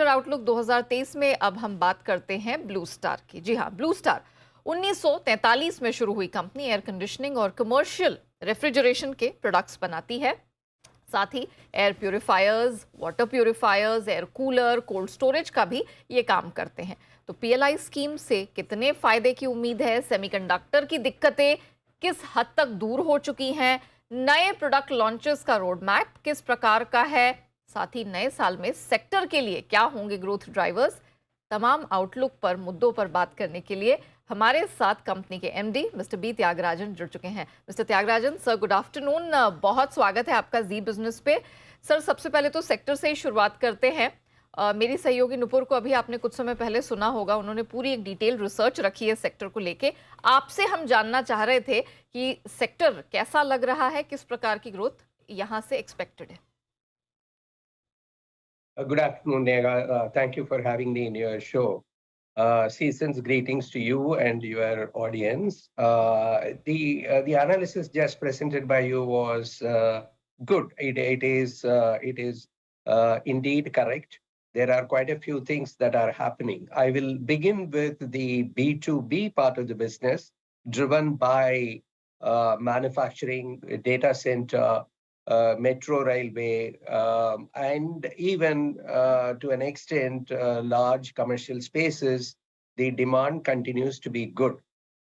Sector outlook 2023 में अब हम बात करते हैं ब्लू स्टार की। जी हाँ, ब्लू स्टार 1943 में शुरू हुई कंपनी एयर कंडीशनिंग और कमर्शियल रेफ्रिजरेशन के प्रोडक्ट्स बनाती है। साथ ही air purifiers, water purifiers, air cooler, cold storage का भी ये काम करते हैं। तो पीएलआई स्कीम से कितने फायदे की उम्मीद है? सेमीकंडक्टर की दिक्कतें किस हद तक दूर हो चुकी हैं? नए प्रोडक्ट लॉन्चेस का रोड मैप किस प्रकार का है? साथ ही नए साल में सेक्टर के लिए क्या होंगे ग्रोथ ड्राइवर्स? तमाम आउटलुक पर मुद्दों पर बात करने के लिए हमारे साथ कंपनी के एमडी मिस्टर बी त्यागराजन जुड़ चुके हैं। Mister Thiagarajan sir, good afternoon. बहुत स्वागत है आपका जी बिजनेस पे। सर, सबसे पहले तो सेक्टर से ही शुरुआत करते हैं। मेरी सहयोगी नुपुर को अभी आपने कुछ समय पहले सुना होगा, उन्होंने पूरी एक डिटेल रिसर्च रखी है सेक्टर को लेके। आपसे हम जानना चाह रहे थे कि सेक्टर कैसा लग रहा है, किस प्रकार की ग्रोथ यहाँ से एक्सपेक्टेड है? Good afternoon, Nega. Thank you for having me in your show. Season's greetings to you and your audience. The analysis just presented by you was good. It is indeed correct. There are quite a few things that are happening. I will begin with the B2B part of the business, driven by manufacturing, data center, metro railway, and even to an extent, large commercial spaces, the demand continues to be good.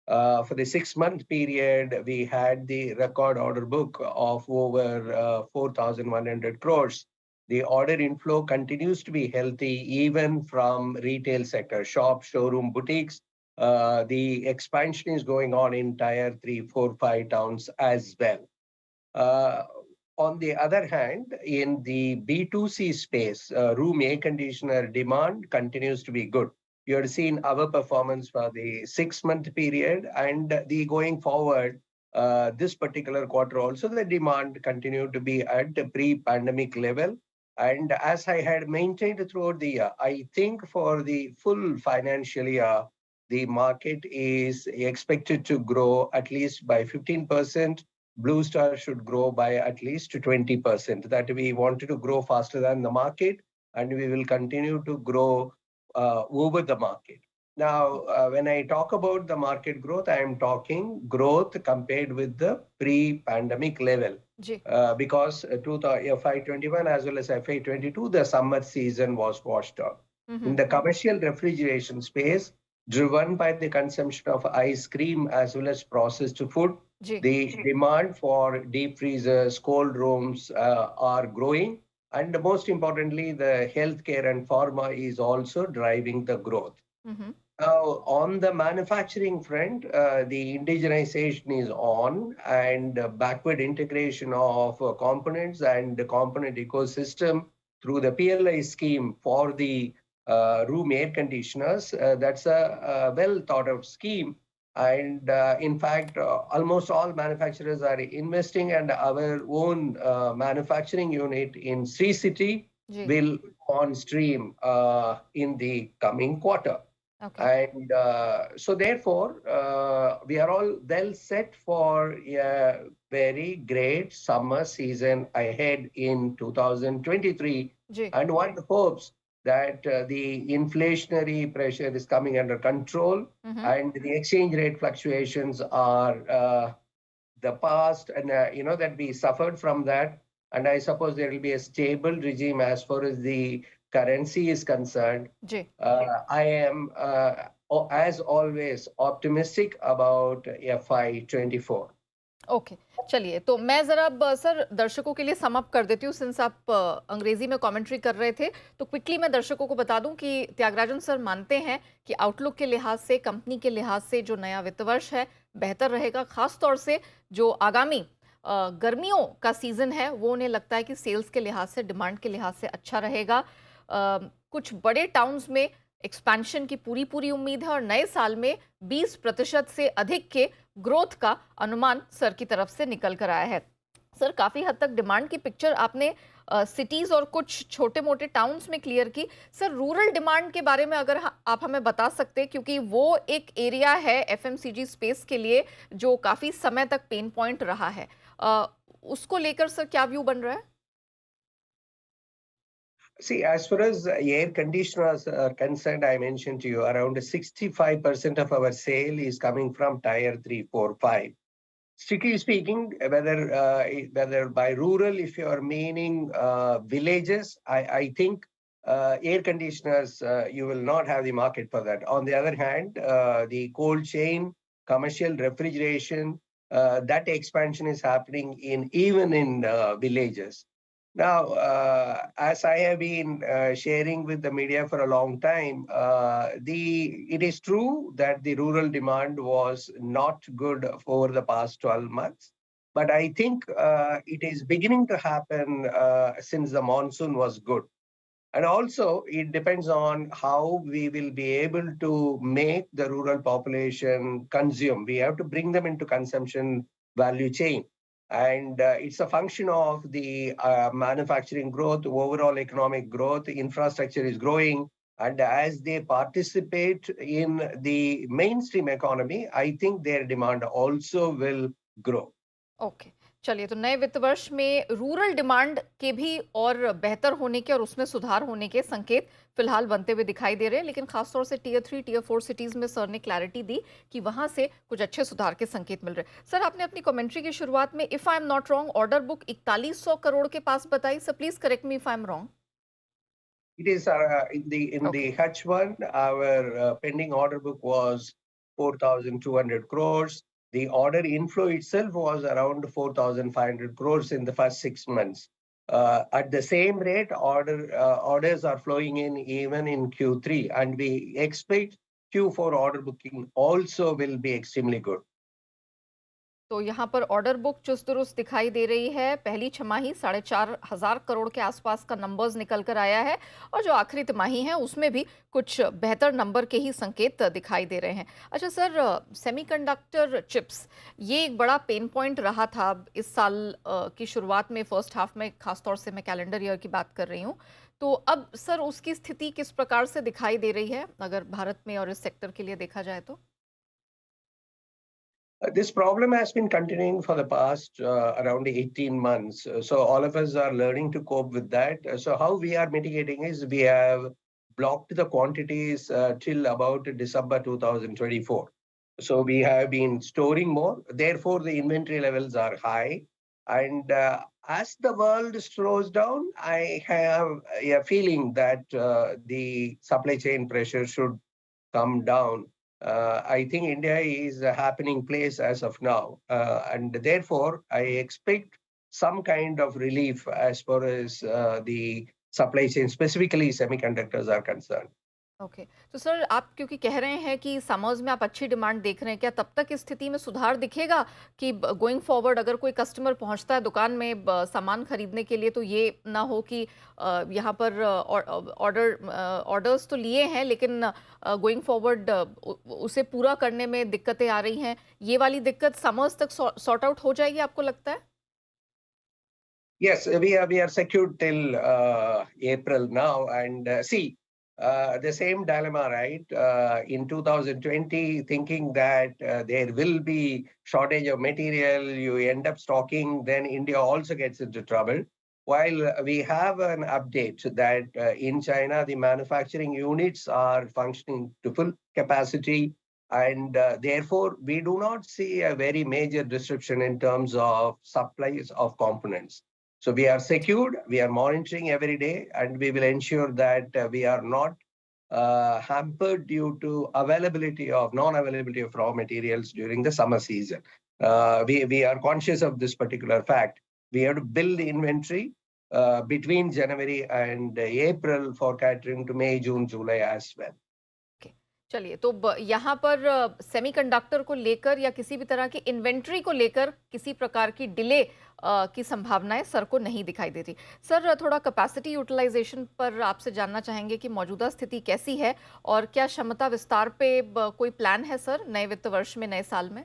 For the 6-month period, we had the record order book of over 4,100 crores. The order inflow continues to be healthy even from retail sector, shop, showroom, boutiques. The expansion is going on in tier 3, 4, 5 towns as well. On the other hand, in the B2C space, room air conditioner demand continues to be good. You have seen our performance for the 6-month period, and the going forward, this particular quarter also, the demand continued to be at the pre-pandemic level. And as I had maintained throughout the year, I think for the full financial year, the market is expected to grow at least by 15%. Blue Star should grow by at least 20%. That we wanted to grow faster than the market, and we will continue to grow over the market. Now, when I talk about the market growth, I am talking growth compared with the pre-pandemic level. Because FY21 as well as FY22, the summer season was washed out. In the commercial refrigeration space, driven by the consumption of ice cream as well as processed food, the demand for deep freezers, cold rooms are growing. And most importantly, the healthcare and pharma is also driving the growth. Now, on the manufacturing front, the indigenization is on, and backward integration of components and the component ecosystem through the PLI scheme for the room air conditioners. That's a well thought out scheme. And in fact, almost all manufacturers are investing, and our own manufacturing unit in Sri City will on stream in the coming quarter. And so therefore, we are all well set for a very great summer season ahead in 2023. And one hopes that the inflationary pressure is coming under control, and the exchange rate fluctuations are the past, and that we suffered from that. And I suppose there will be a stable regime as far as the currency is concerned. I am, as always, optimistic about FY24. Okay, चलिए तो मैं ज़रा अब sir दर्शकों के लिए sum up कर देती हूँ। सिंस आप अंग्रेजी में कमेंट्री कर रहे थे, तो क्विकली मैं दर्शकों को बता दूं कि त्यागराजन सर मानते हैं कि आउटलुक के लिहाज से, कंपनी के लिहाज से जो नया वित्त वर्ष है बेहतर रहेगा। खास तौर से जो आगामी गर्मियों का सीज़न है वो उन्हें लगता है कि सेल्स के लिहाज से, डिमांड के लिहाज से अच्छा रहेगा। कुछ बड़े टाउन्स में एक्सपेंशन की पूरी उम्मीद है और नए साल में 20% से अधिक के ग्रोथ का अनुमान सर की तरफ से निकल कर आया है। सर, काफ़ी हद तक डिमांड की पिक्चर आपने सिटीज़ और कुछ छोटे मोटे टाउन्स में क्लियर की। सर, रूरल डिमांड के बारे में अगर आप हमें बता सकते, क्योंकि वो एक एरिया है एफएमसीजी स्पेस के लिए जो काफ़ी समय तक पेन पॉइंट रहा है, उसको लेकर सर क्या व्यू बन रहा है? See, as far as air conditioners are concerned, I mentioned to you around 65% of our sale is coming from tier 3, 4, 5. Strictly speaking, whether by rural, if you are meaning villages, I think air conditioners, you will not have the market for that. On the other hand, the cold chain, commercial refrigeration, that expansion is happening even in villages. Now, as I have been sharing with the media for a long time, it is true that the rural demand was not good for the past 12 months. But I think it is beginning to happen since the monsoon was good. And also, it depends on how we will be able to make the rural population consume. We have to bring them into consumption value chain. And it's a function of the manufacturing growth, overall economic growth, infrastructure is growing. And as they participate in the mainstream economy, I think their demand also will grow. Okay, चलिए, तो नए वित्त वर्ष में rural demand के भी और बेहतर होने के और उसमें सुधार होने के संकेत फिलहाल बनते हुए दिखाई दे रहे हैं, लेकिन खासतौर से टियर 3 टियर 4 सिटीज में सर ने क्लैरिटी दी कि वहां से कुछ अच्छे सुधार के संकेत मिल रहे हैं। सर, आपने अपनी कमेंट्री की शुरुआत में if I am not wrong order book 4100 crore के पास बताई। Sir please correct me if I am wrong. It is in the okay. H1, our pending order book was 4,200 crores. The order inflow itself was around 4,500 crores in the first 6 months. At the same rate, orders are flowing in even in Q3, and we expect Q4 order booking also will be extremely good. तो यहाँ पर order book चुस्त दुरुस्त दिखाई दे रही है। पहली छमाही 4,500 करोड़ के आसपास का नंबर्स निकल कर आया है और जो आखिरी तिमाही है उसमें भी कुछ बेहतर नंबर के ही संकेत दिखाई दे रहे हैं। अच्छा सर, सेमीकंडक्टर चिप्स ये एक बड़ा पेन पॉइंट रहा था इस साल की शुरुआत में, फर्स्ट हाफ में, खासतौर से मैं कैलेंडर ईयर की बात कर रही हूँ। तो अब सर उसकी स्थिति किस प्रकार से दिखाई दे रही है अगर भारत में और इस सेक्टर के लिए देखा जाए तो? This problem has been continuing for the past around 18 months. So all of us are learning to cope with that. So how we are mitigating is we have blocked the quantities till about December 2024. So we have been storing more. Therefore, the inventory levels are high. And as the world slows down, I have a feeling that the supply chain pressure should come down. I think India is a happening place as of now. And therefore, I expect some kind of relief as far as the supply chain, specifically semiconductors, are concerned. Okay, तो sir आप क्योंकि कह रहे हैं कि summers में आप अच्छी डिमांड देख रहे हैं, क्या तब तक इस स्थिति में सुधार दिखेगा कि गोइंग फॉरवर्ड अगर कोई कस्टमर पहुंचता है दुकान में सामान खरीदने के लिए तो ये ना हो कि यहाँ पर ऑर्डर्स तो लिए हैं लेकिन गोइंग फॉरवर्ड उसे पूरा करने में दिक्कतें आ रही हैं, ये वाली दिक्कत समर्स तक सॉर्ट आउट हो जाएगी आपको लगता है? Yes, we are secured till April now, and see the same dilemma, right? In 2020, thinking that there will be shortage of material, you end up stocking, then India also gets into trouble. While we have an update that in China, the manufacturing units are functioning to full capacity, and therefore we do not see a very major disruption in terms of supplies of components. So we are secured, we are monitoring every day, and we will ensure that we are not hampered due to non-availability of raw materials during the summer season. We are conscious of this particular fact. We have to build inventory between January and April for catering to May, June, July as well. चलिए, तो यहाँ पर semiconductor को लेकर या किसी भी तरह की इन्वेंट्री को लेकर किसी प्रकार की डिले की संभावनाएं सर को नहीं दिखाई देती। सर थोड़ा कैपेसिटी यूटिलाइजेशन पर आपसे जानना चाहेंगे कि मौजूदा स्थिति कैसी है और क्या क्षमता विस्तार पे कोई प्लान है सर नए वित्त वर्ष में, नए साल में?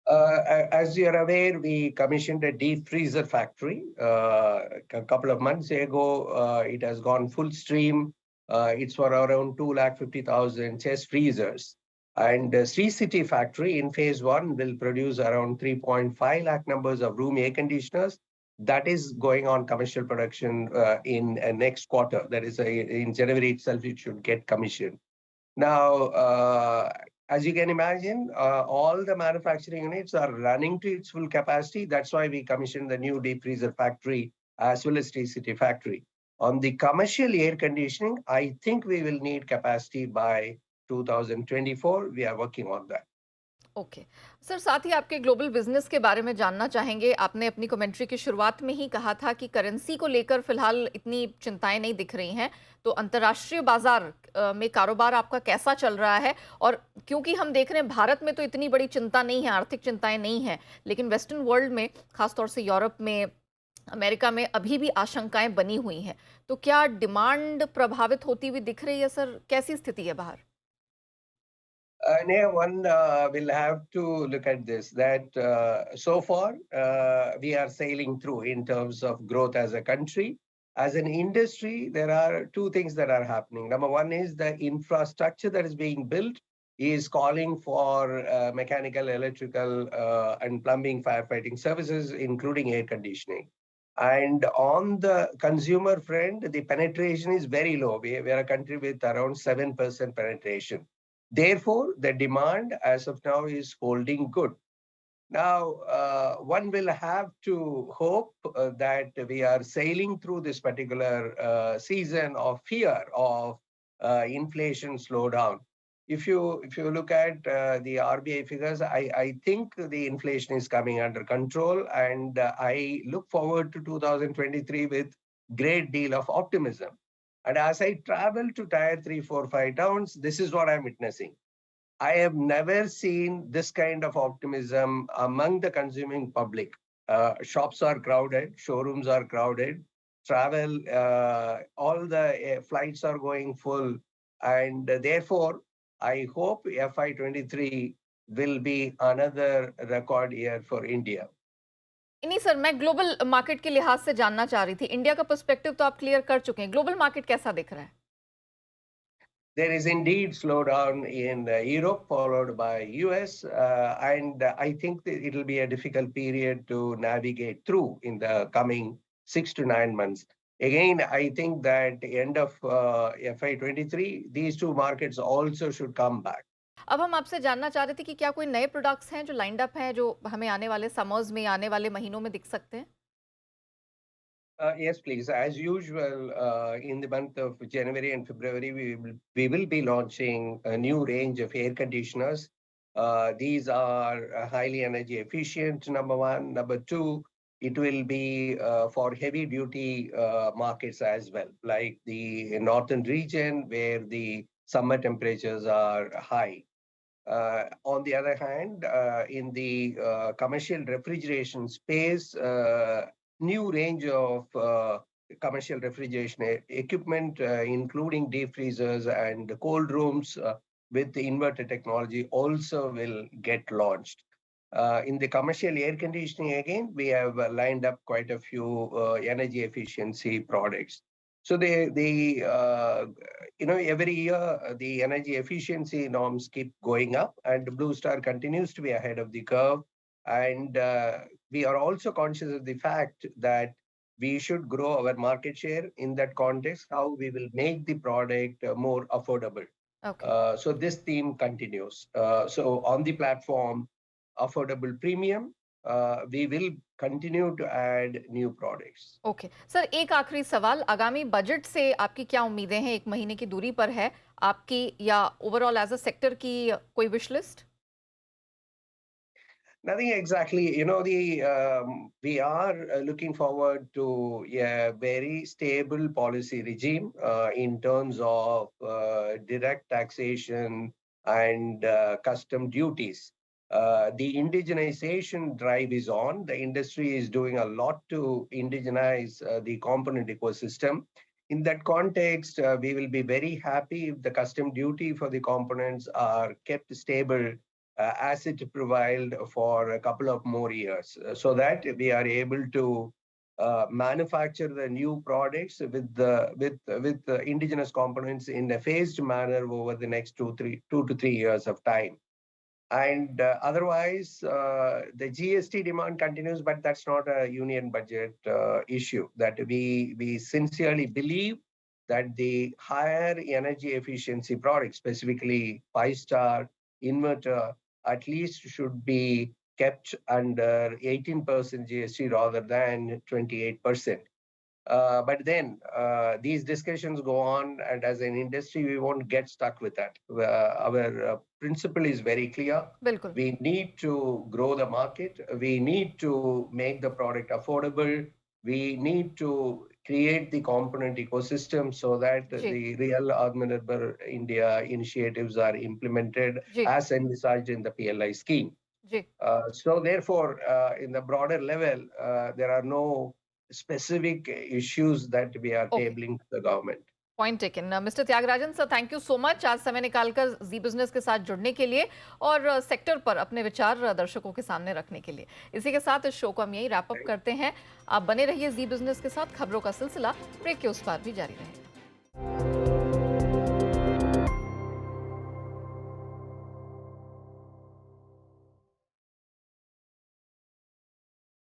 As you are aware, we commissioned a deep freezer factory a couple of months ago. It has gone full stream. It's for around 250,000 chest freezers. And Sri City factory in phase 1 will produce around 3.5 lakh numbers of room air conditioners. That is going on commercial production in next quarter. That is in January itself, it should get commissioned. Now, as you can imagine, all the manufacturing units are running to its full capacity. That's why we commissioned the new deep freezer factory as well as T-City factory. On the commercial air conditioning, I think we will need capacity by 2024. We are working on that. Okay sir, साथ ही आपके global business के बारे में जानना चाहेंगे। आपने अपनी commentary की शुरुआत में ही कहा था कि करेंसी को लेकर फिलहाल इतनी चिंताएं नहीं दिख रही हैं, तो अंतर्राष्ट्रीय बाजार में कारोबार आपका कैसा चल रहा है? और क्योंकि हम देख रहे हैं भारत में तो इतनी बड़ी चिंता नहीं है, आर्थिक चिंताएं नहीं हैं, लेकिन वेस्टर्न वर्ल्ड में, खासतौर से यूरोप में, अमेरिका में अभी भी आशंकाएं बनी हुई हैं, तो क्या डिमांड प्रभावित होती हुई दिख रही है सर? कैसी स्थिति है बाहर? One will have to look at this, that so far we are sailing through in terms of growth as a country. As an industry, there are two things that are happening. Number one is the infrastructure that is being built is calling for mechanical, electrical, and plumbing firefighting services, including air conditioning. And on the consumer front, the penetration is very low. We are a country with around 7% penetration. Therefore, the demand as of now is holding good. Now, one will have to hope that we are sailing through this particular season of fear of inflation slowdown. If you look at the RBI figures, I think the inflation is coming under control, and I look forward to 2023 with great deal of optimism. And as I travel to tier 3, 4, 5 towns, this is what I'm witnessing. I have never seen this kind of optimism among the consuming public. Shops are crowded, showrooms are crowded, travel, all the flights are going full. And therefore, I hope FY23 will be another record year for India. नहीं sir, मैं global market के लिहाज से जानना चाह रही थी। India का पर्सपेक्टिव तो आप क्लियर कर चुके हैं, ग्लोबल मार्केट कैसा दिख रहा है? There is indeed slowdown in Europe, followed by US, and I think it will be a difficult period to navigate through in the coming 6 to 9 months. Again, I think that end of FY23, these two markets also should come back. अब हम आपसे जानना चाह रहे थे कि क्या कोई नए प्रोडक्ट्स हैं जो लाइंड अप हैं, जो हमें आने वाले समर्स में, आने वाले महीनों में दिख सकते हैं? Yes, please. As usual, in the month of January and February, we will be launching a new range of air conditioners. These are highly energy efficient, number one. Number two, it will be for heavy duty markets as well, like the northern region where the summer temperatures are high. On the other hand, in the commercial refrigeration space, new range of commercial refrigeration equipment, including deep freezers and cold rooms with the inverter technology also will get launched. In the commercial air conditioning, again, we have lined up quite a few energy efficiency products. So every year the energy efficiency norms keep going up, and Blue Star continues to be ahead of the curve. And we are also conscious of the fact that we should grow our market share. In that context, how we will make the product more affordable. Okay. So this theme continues. So on the platform, affordable premium, we will continue to add new products. Okay sir, एक आखिरी सवाल, आगामी budget से आपकी क्या उम्मीदें हैं? 1 महीने की दूरी पर है आपकी, या ओवरऑल एज अ सेक्टर की कोई wish list? Nothing exactly. We are looking forward to a very stable policy regime in terms of direct taxation and custom duties. The indigenization drive is on. The industry is doing a lot to indigenize the component ecosystem. In that context, we will be very happy if the custom duty for the components are kept stable as it prevailed for a couple of more years, so that we are able to manufacture the new products with the indigenous components in a phased manner over the next 2 to 3 years of time. And otherwise, the GST demand continues, but that's not a union budget issue. That we sincerely believe that the higher energy efficiency products, specifically 5-star inverter, at least should be kept under 18% GST rather than 28%. But then these discussions go on, and as an industry, we won't get stuck with that. Our principle is very clear. बिल्कुल We need to grow the market. We need to make the product affordable. We need to create the component ecosystem so that जी the real Atmanirbhar India initiatives are implemented जी as envisaged in the PLI scheme. जी So therefore, in the broader level, there are no specific issues that we are okay tabling to the government. Point taken mister Thiagarajan sir, thank you so much आज समय निकालकर जी business के साथ जुड़ने के लिए और सेक्टर पर अपने विचार दर्शकों के सामने रखने के लिए। इसी के साथ इस शो को हम यही रैप अप करते हैं। आप बने रहिए जी बिजनेस के साथ। खबरों का सिलसिला ब्रेक के उस पार भी जारी रहेगा।